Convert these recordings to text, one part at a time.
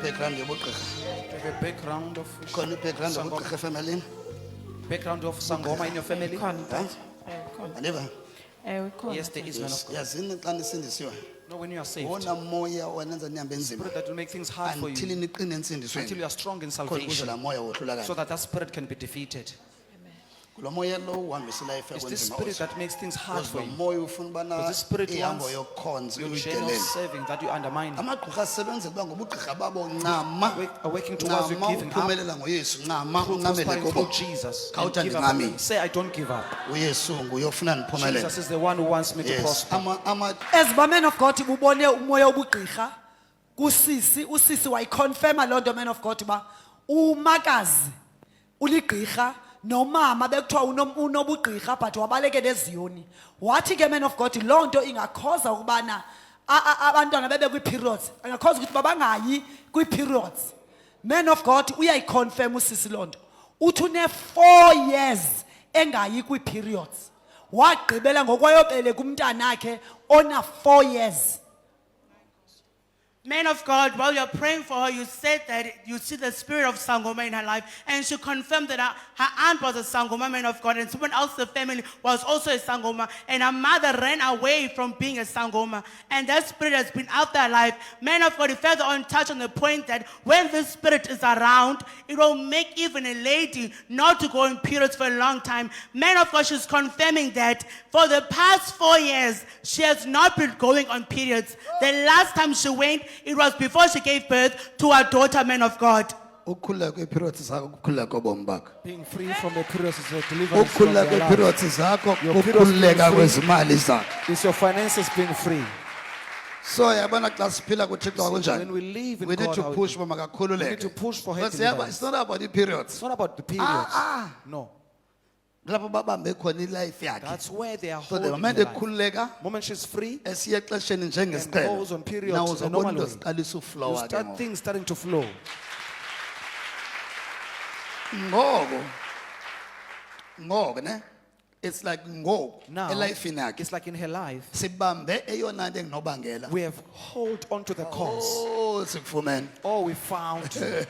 background yobugqirha. Have a background of Khona i-background Sangoma. yobugqirha efamilini. background of Sangoma in your family? Khona, Dad. Khona. Andiva? Khona. Yes, there is man of God. Yazini xa nisindisiwe. No, when you are saved, Wona moya wanenza nihambe enzima. spirit that will make things hard for Until you niqine until entsindisweni. you are strong in Khona ukuze salvation, la moya wohlulakala. so that that spirit can be defeated. Kulo moya lo uhambisa life It's this yakwenzima. spirit that makes things hard for Lo you. moya ufuna ubana Because this spirit ihambo wants yokukhonza your journey of uyidelele. serving that you undermine. Amagqirha asebenzela uba ngobugqirha babo ncama. Are working towards you Ncama giving up. uphumelela ngoyesu. Ncama uncamele Prospering kubo. through Jesus. Khawuthi And give up. andingami. Say, I don't give up. uyesu nguye ofuna ndiphumelele. Jesus is the one who wants me to Yes. prosper. As the man of God ubone umoya obugqirha kusisi usisi wayiconfirma lonto man of God ba umakazi uligqirha nomama bekuthiwa unobugqirha but wabaleke neziyoni wathi ke man of God lonto ingakhoza ukubana abantwana bebe kwi-periods angakhoza ukuthi babangayi kwi-periods. Man of God uyayiconfirm usisi lonto uthi une 4 years engayi kwi-periods wagqibela ngokwayobele kumntanakhe ona 4 years. Man of God, while you're praying for her, you said that you see the spirit of Sangoma in her life, and she confirmed that her aunt was a Sangoma, man of God, and someone else in the family was also a Sangoma, and her mother ran away from being a Sangoma, and that spirit has been out their life. Man of God, you further on touch on the point that when this spirit is around, it will make even a lady not to go in periods for a long time. Man of God, she's confirming that for the past 4 years, she has not been going on periods. The last time she went, it was before she gave birth to her daughter, man of God. Ukukhululeka kwe-periods zakho kukhululeka kobomi bakho. Being free from the periods is a deliverance from Ukukhululeka your life. kwe-periods zakho Your periods being kukhululeka free. kwezimali zakho. It's your finances being free. So yabona xa siphila kuThixo When kanjani. we live in We need God, to how it push is. uba We makakhululeke. need to push for her But yaba, deliverance. it's not about the periods. It's not about the periods. No. Lapho babambe khona ilife yakhe. That's where they are So the holding moment her life. ekhululeka Moment she's free, esiya exesheni and njengesicelo. goes on periods Now the uzobona normal way. uziqalisa you uflow ke start ngoku. things starting to flow. Ngoku ne? It's like ngoku Now, elifini yakhe. it's like in her life, Sibambe eyona nto enginobangela. we have hold on to the cause. Oh, sikufumene. Oh, we found you.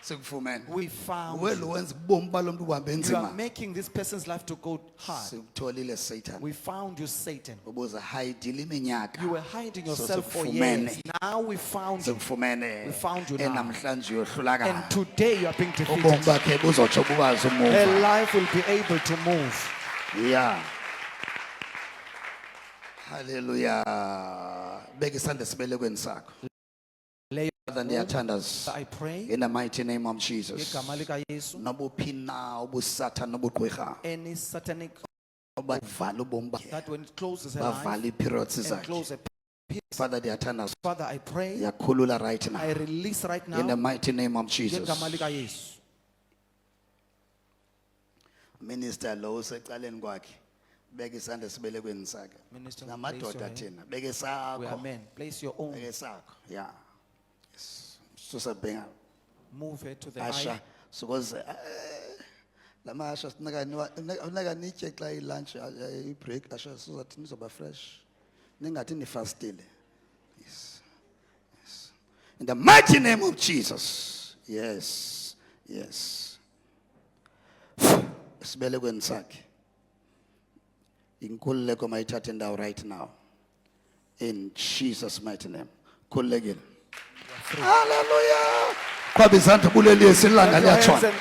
Sikufumene. We found Uwe you. lo wenza ubomi balo mntu buhambe You are enzima. making this person's life to go hard. Sikutholile Satan. We found you, Satan. Ubuza hidile iminyaka. You were hiding So yourself for sikufumene. years. Now we found you. Sikufumene. We found you now. Namhlanje uyohlulakala. And today you are being Ubomi defeated. bakhe buzotsho bukwazi Her umuva. life will be able to move. Yeah. Hallelujah. Beka isandla esibelekweni sakho. Lay Father ndiyathandaza. I pray. In the mighty name of Jesus. Igama likaYesu. Nobuphi na ubusathane nobugqwirha. Any satanic Bavala ubomi bakhe. that when it closes her life Bavala ii-periods and zakhe. close a Father ndiyathandaza. Father, I pray. Yakhulula right now. I release right In the now. mighty name of Jesus. Igama likaYesu. Minister lo usecaleni kwakhe. Beka isandla esibelekweni sakhe. Minister, Namadoda place your thina. Beka We are sakho. men. Place your own. Beka sakho. Yeah. Yes. Susabhenga. Move her to the Asha aisle. sokoze lama asha unaka nitye xa i-lunch i-break asha sizothi nizoba fresh ningathi nifastile. Yes. Yes. In the mighty name of Jesus. Yes. Yes. Sibelekweni sakhe inkululeko mayithathe indawo right now in Jesus mighty name. Khululekile. Hallelujah. Kwabizantu kuleli silanga Clap your hands liyatshona. and